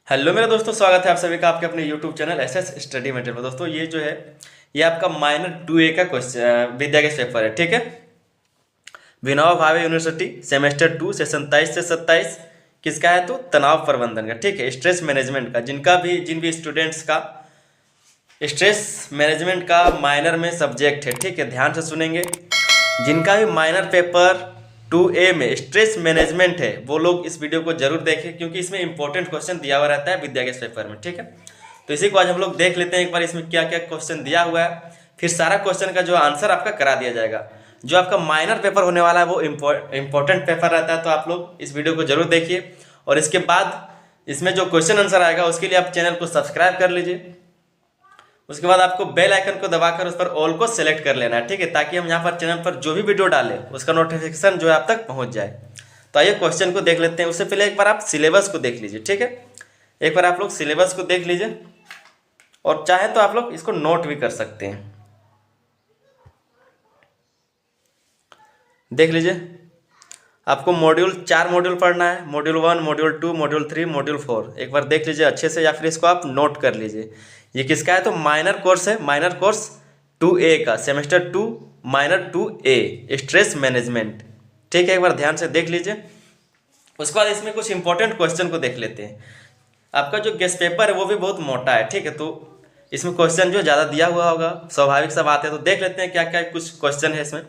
Hello मेरे दोस्तों, स्वागत है आप सभी का आपके अपने YouTube channel SS study material में। दोस्तों ये जो है ये आपका माइनर 2A का क्वेश्चन विद्या के पेपर है, ठीक है। Vinoba Bhave university semester 2 session 23 से 27 किसका है? तो तनाव प्रबंधन का, ठीक है। स्ट्रेस मैनेजमेंट का, जिन भी स्टूडेंट्स का स्ट्रेस मैनेजमेंट का माइनर में सब्जेक्ट है, ठीक है, ध्यान से सुनेंगे। जिनका भी माइनर पेपर 2A में स्ट्रेस मैनेजमेंट है वो लोग इस वीडियो को जरूर देखें, क्योंकि इसमें इंपॉर्टेंट क्वेश्चन दिया हुआ रहता है विद्या के पेपर में, ठीक है। तो इसी को आज हम लोग देख लेते हैं एक बार, इसमें क्या क्या क्वेश्चन दिया हुआ है, फिर सारा क्वेश्चन का जो आंसर आपका करा दिया जाएगा। जो आपका माइनर पेपर होने वाला है वो इंपॉर्टेंट पेपर रहता है, तो आप लोग इस वीडियो को जरूर देखिए। और इसके बाद इसमें जो क्वेश्चन आंसर आएगा उसके लिए आप चैनल को सब्सक्राइब कर लीजिए। उसके बाद आपको बेल आइकन को दबाकर उस पर ऑल को सेलेक्ट कर लेना है, ठीक है, ताकि हम यहाँ पर चैनल पर जो भी वीडियो डालें उसका नोटिफिकेशन जो है आप तक पहुँच जाए। तो आइए क्वेश्चन को देख लेते हैं। उससे पहले एक बार आप सिलेबस को देख लीजिए, ठीक है। एक बार आप लोग सिलेबस को देख लीजिए और चाहे तो आप लोग इसको नोट भी कर सकते हैं। देख लीजिए, आपको चार मॉड्यूल पढ़ना है, मॉड्यूल 1, मॉड्यूल 2, मॉड्यूल 3, मॉड्यूल 4। एक बार देख लीजिए अच्छे से, या फिर इसको आप नोट कर लीजिए। ये किसका है? तो माइनर कोर्स है, माइनर कोर्स 2A का, semester 2 minor 2A stress management, ठीक है। एक बार ध्यान से देख लीजिए। उसके बाद इसमें कुछ इंपॉर्टेंट क्वेश्चन को देख लेते हैं। आपका जो गेस्ट पेपर है वो भी बहुत मोटा है, ठीक है, तो इसमें क्वेश्चन जो ज़्यादा दिया हुआ होगा, स्वाभाविक सा बात है। तो देख लेते हैं क्या क्या कुछ क्वेश्चन है इसमें।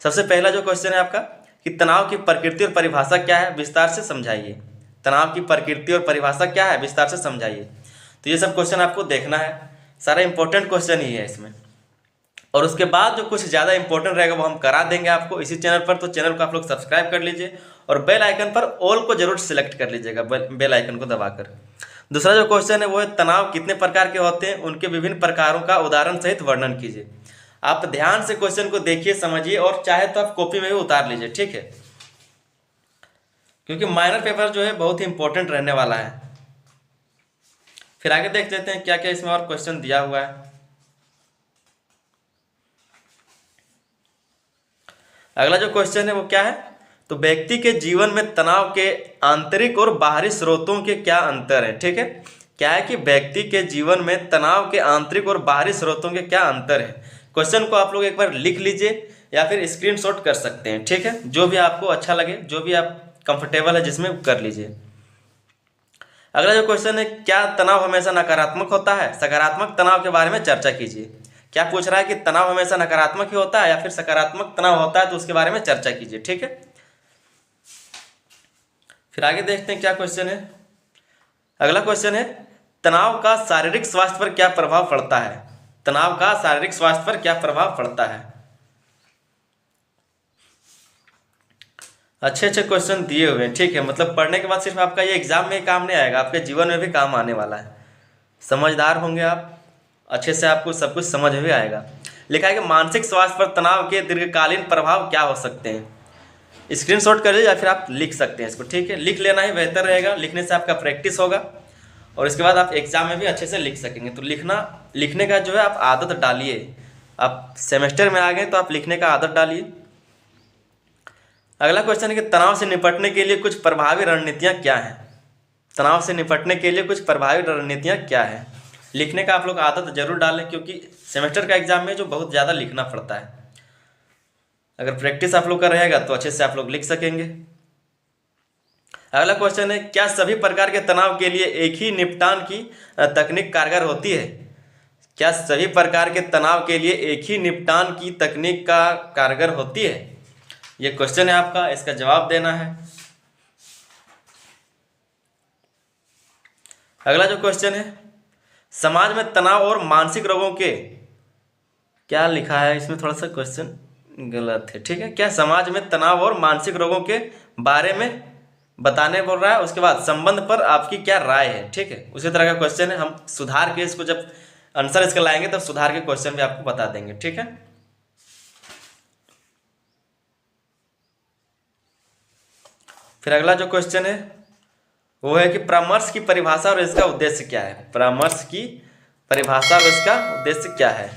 सबसे पहला जो क्वेश्चन है आपका कि तनाव की प्रकृति और परिभाषा क्या है, विस्तार से समझाइए। तनाव की प्रकृति और परिभाषा क्या है, विस्तार से समझाइए। तो ये सब क्वेश्चन आपको देखना है, सारा इंपॉर्टेंट क्वेश्चन ही है इसमें। और उसके बाद जो कुछ ज़्यादा इंपॉर्टेंट रहेगा वो हम करा देंगे आपको इसी चैनल पर, तो चैनल को आप लोग सब्सक्राइब कर लीजिए और बेल आइकन पर ऑल को जरूर सिलेक्ट कर लीजिएगा, बेल आइकन को दबाकर। दूसरा जो क्वेश्चन है वो है तनाव कितने प्रकार के होते हैं, उनके विभिन्न प्रकारों का उदाहरण सहित वर्णन कीजिए। आप ध्यान से क्वेश्चन को देखिए, समझिए और चाहे तो आप कॉपी में भी उतार लीजिए, ठीक है, क्योंकि माइनर पेपर जो है बहुत ही इंपॉर्टेंट रहने वाला है। फिर आगे देख लेते हैं क्या क्या इसमें और क्वेश्चन दिया हुआ है। अगला जो क्वेश्चन है वो क्या है? तो व्यक्ति के जीवन में तनाव के आंतरिक और बाहरी स्रोतों के क्या अंतर है, ठीक है। क्या है कि व्यक्ति के जीवन में तनाव के आंतरिक और बाहरी स्रोतों के क्या अंतर है। क्वेश्चन को आप लोग एक बार लिख लीजिए या फिर स्क्रीनशॉट कर सकते हैं, ठीक है, जो भी आपको अच्छा लगे, जो भी आप कंफर्टेबल है जिसमें कर लीजिए। अगला जो क्वेश्चन है, क्या तनाव हमेशा नकारात्मक होता है? सकारात्मक तनाव के बारे में चर्चा कीजिए। क्या पूछ रहा है कि तनाव हमेशा नकारात्मक ही होता है या फिर सकारात्मक तनाव होता है, तो उसके बारे में चर्चा कीजिए, ठीक है। फिर आगे देखते हैं क्या क्वेश्चन है। अगला क्वेश्चन है, तनाव का शारीरिक स्वास्थ्य पर क्या प्रभाव पड़ता है? तनाव का शारीरिक स्वास्थ्य पर क्या प्रभाव पड़ता है? अच्छे अच्छे क्वेश्चन दिए हुए हैं, ठीक है। मतलब पढ़ने के बाद सिर्फ आपका ये एग्जाम में काम नहीं आएगा, आपके जीवन में भी काम आने वाला है। समझदार होंगे आप, अच्छे से आपको सब कुछ समझ में भी आएगा। लिखा है कि मानसिक स्वास्थ्य पर तनाव के दीर्घकालीन प्रभाव क्या हो सकते हैं। स्क्रीनशॉट कर लीजिए या फिर आप लिख सकते हैं इसको, ठीक है। लिख लेना ही बेहतर रहेगा, लिखने से आपका प्रैक्टिस होगा और इसके बाद आप एग्जाम में भी अच्छे से लिख सकेंगे। तो लिखने का जो है आप आदत डालिए। आप सेमेस्टर में आ गए तो आप लिखने का आदत डालिए। अगला क्वेश्चन है कि तनाव से निपटने के लिए कुछ प्रभावी रणनीतियाँ क्या हैं। तनाव से निपटने के लिए कुछ प्रभावी रणनीतियाँ क्या हैं। लिखने का आप लोग आदत जरूर डालें, क्योंकि सेमेस्टर का एग्जाम में जो बहुत ज़्यादा लिखना पड़ता है। अगर प्रैक्टिस आप लोग का रहेगा तो अच्छे से आप लोग लिख सकेंगे। अगला क्वेश्चन है, क्या सभी प्रकार के तनाव के लिए एक ही निपटान की तकनीक कारगर होती है? क्या सभी प्रकार के तनाव के लिए एक ही निपटान की तकनीक का कारगर होती है? ये क्वेश्चन है आपका, इसका जवाब देना है। अगला जो क्वेश्चन है, समाज में तनाव और मानसिक रोगों के, क्या लिखा है इसमें, थोड़ा सा क्वेश्चन गलत है, ठीक है। क्या समाज में तनाव और मानसिक रोगों के बारे में बताने बोल रहा है। उसके बाद संबंध पर आपकी क्या राय है, ठीक है। उसी तरह का क्वेश्चन है, हम सुधार के इसको जब आंसर इसका लाएंगे तब सुधार के क्वेश्चन भी आपको बता देंगे, ठीक है। फिर अगला जो क्वेश्चन है वो है कि परामर्श की परिभाषा और इसका उद्देश्य क्या है। परामर्श की परिभाषा और इसका उद्देश्य क्या है।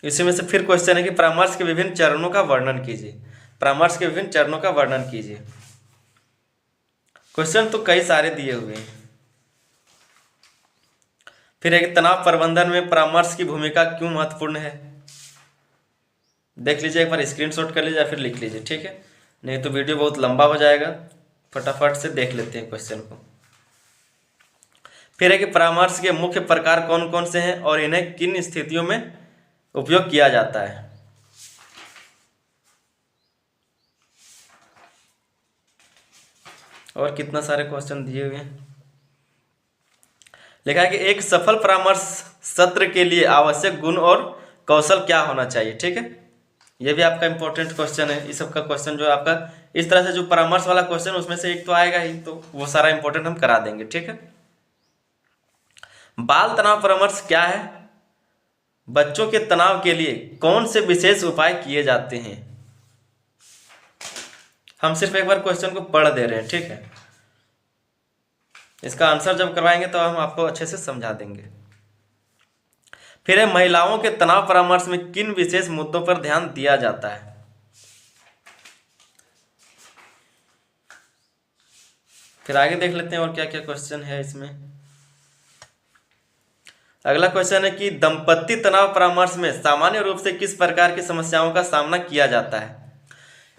इसी में से फिर क्वेश्चन है कि परामर्श के विभिन्न चरणों का वर्णन कीजिए। परामर्श के विभिन्न चरणों का वर्णन कीजिए। क्वेश्चन तो कई सारे दिए हुए हैं। फिर एक तनाव प्रबंधन में परामर्श की भूमिका क्यों महत्वपूर्ण है, देख लीजिए एक बार, स्क्रीनशॉट कर लीजिए या फिर लिख लीजिए, ठीक है, नहीं तो वीडियो बहुत लंबा हो जाएगा। फटाफट से देख लेते हैं क्वेश्चन को। फिर है कि परामर्श के मुख्य प्रकार कौन कौन से हैं और इन्हें किन स्थितियों में उपयोग किया जाता है। और कितना सारे क्वेश्चन दिए हुए हैं। लिखा है कि एक सफल परामर्श सत्र के लिए आवश्यक गुण और कौशल क्या होना चाहिए, ठीक है, ये भी आपका इंपॉर्टेंट क्वेश्चन है। इस सब का क्वेश्चन जो है आपका इस तरह से, जो परामर्श वाला क्वेश्चन उसमें से एक तो आएगा ही, तो वो सारा इंपॉर्टेंट हम करा देंगे, ठीक है। बाल तनाव परामर्श क्या है, बच्चों के तनाव के लिए कौन से विशेष उपाय किए जाते हैं। हम सिर्फ एक बार क्वेश्चन को पढ़ दे रहे हैं, ठीक है, इसका आंसर जब करवाएंगे तो हम आपको अच्छे से समझा देंगे। फिर है महिलाओं के तनाव परामर्श में किन विशेष मुद्दों पर ध्यान दिया जाता है। फिर आगे देख लेते हैं और क्या क्या क्वेश्चन है इसमें। अगला क्वेश्चन है कि दंपति तनाव परामर्श में सामान्य रूप से किस प्रकार की समस्याओं का सामना किया जाता है।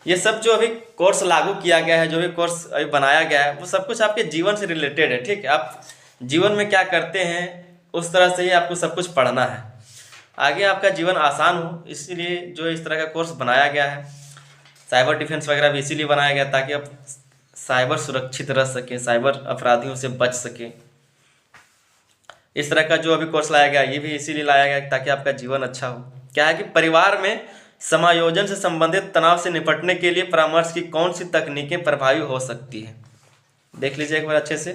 ये सब जो अभी कोर्स लागू किया गया है, जो भी कोर्स अभी बनाया गया है, वो सब कुछ आपके जीवन से रिलेटेड है, ठीक है। आप जीवन में क्या करते हैं उस तरह से ही आपको सब कुछ पढ़ना है, आगे आपका जीवन आसान हो, इसीलिए जो इस तरह का कोर्स बनाया गया है। साइबर डिफेंस वगैरह भी इसीलिए बनाया गया ताकि आप साइबर सुरक्षित रह सकें, साइबर अपराधियों से बच सकें। इस तरह का जो अभी कोर्स लाया गया ये भी इसीलिए लाया गया ताकि आपका जीवन अच्छा हो। क्या है कि परिवार में समायोजन से संबंधित तनाव से निपटने के लिए परामर्श की कौन सी तकनीकें प्रभावी हो सकती है, देख लीजिए एक बार अच्छे से।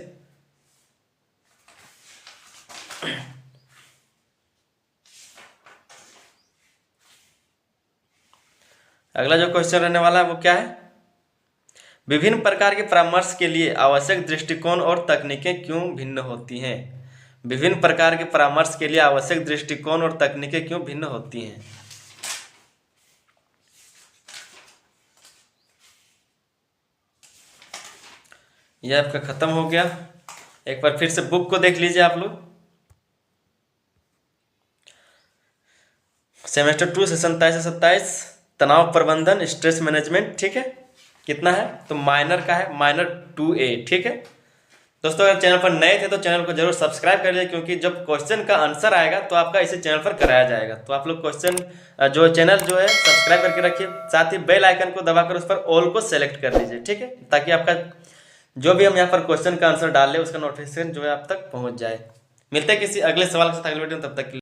अगला जो क्वेश्चन रहने वाला है वो क्या है, विभिन्न प्रकार के परामर्श के लिए आवश्यक दृष्टिकोण और तकनीकें क्यों भिन्न होती हैं। विभिन्न प्रकार के परामर्श के लिए आवश्यक दृष्टिकोण और तकनीकें क्यों भिन्न होती हैं। यह आपका खत्म हो गया। एक बार फिर से बुक को देख लीजिए आप लोग। सेमेस्टर 2 सेशन 27 से 27 तनाव प्रबंधन स्ट्रेस मैनेजमेंट, ठीक है, कितना है तो माइनर का है, माइनर 2A, ठीक है। दोस्तों अगर चैनल पर नए थे तो चैनल को जरूर सब्सक्राइब कर लीजिए, क्योंकि जब क्वेश्चन का आंसर आएगा तो आपका इसी चैनल पर कराया जाएगा। तो आप लोग क्वेश्चन जो चैनल जो है सब्सक्राइब करके रखिए, साथ ही बेल आइकन को दबाकर उस पर ऑल को सेलेक्ट कर लीजिए, ठीक है, ताकि आपका जो भी हम यहाँ पर क्वेश्चन का आंसर डाल ले उसका नोटिफिकेशन जो है आप तक पहुँच जाए। मिलते हैं किसी अगले सवाल के साथ अगले वीडियो में, तब तक के लिए।